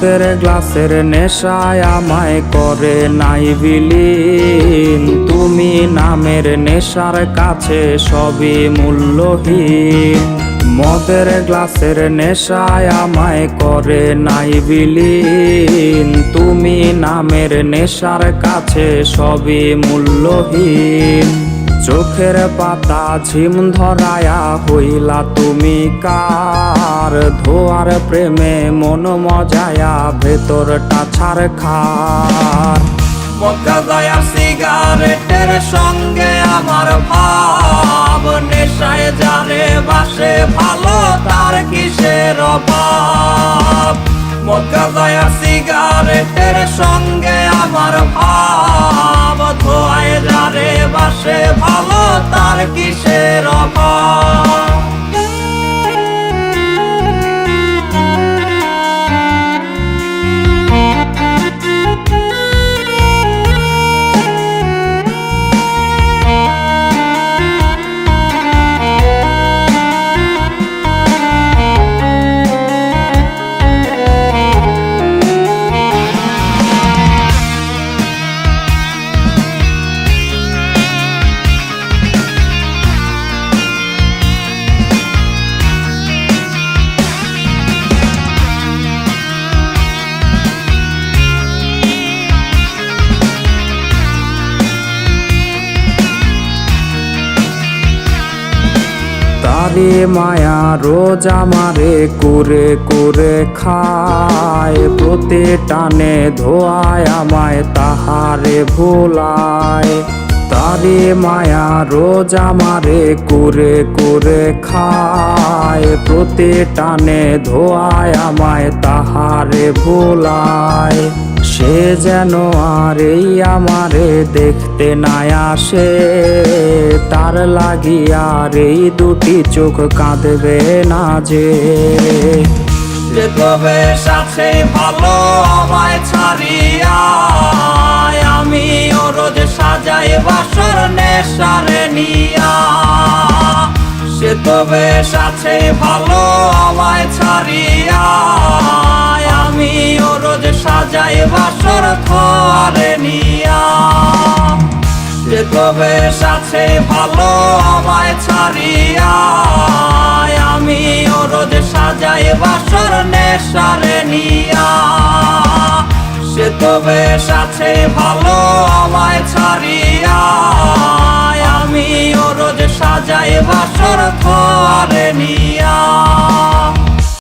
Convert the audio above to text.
মদের গ্লাসের নেশায় আমায় করে নাই বিলীন। তুমি নামের নেশার কাছে সবই মূল্যহীন। মদের গ্লাসের নেশায় আমায় করে নাই বিলীন। তুমি নামের নেশার কাছে সবই মূল্যহীন। চোখের পাতা ঝিম ধরায়া হইলা তুমি কার। ধোয়ার প্রেমে মন মজায়া ভেতরটা ছারখার। মদ গাঁজা সিগারেটের সঙ্গে আমার ভাব। নেশায় যারে বাসে ভালো তার কিসের অভাব। মদ গাঁজা সিগারেটের সঙ্গে আমার ভাব। ধোয়ায় যারে বাসে ভালো তার কিসের অভাব। তারে মায়া রোজ আমারে কুরে কুরে খায়। প্রতি টানে ধোয়ায় আমায় তাহারে ভোলায়। তারে মায়া রোজ আমারে কুরে কুরে খায়। প্রতি টানে ধোয়ায় আমায় তাহারে ভোলায়। সে যেন আর এই আমারে দেখতে নাই আসে। তার লাগিয়ার এই দুটি চোখ কাঁদবে না যে। সে তবে সাথে ভালো আমায় ছাড়িয়া। আমি ও রোজ সাজাই বাসর নেশারে নিয়া। সে তবে সাথে ভালো আমায় ছাড়িয়া। আমি ও রোজ সাজাই বাসর থোয়ারে নিয়া। সে তবে সাথে ভালো আমায় ছাড়িয়া। আমি ও রোজ সাজাই বাসর নেশারে নিয়া। সে তবে সাথে ভালো আমায় ছাড়িয়া। আমি ও রোজ সাজাই বাসর থোয়ারে নিয়া।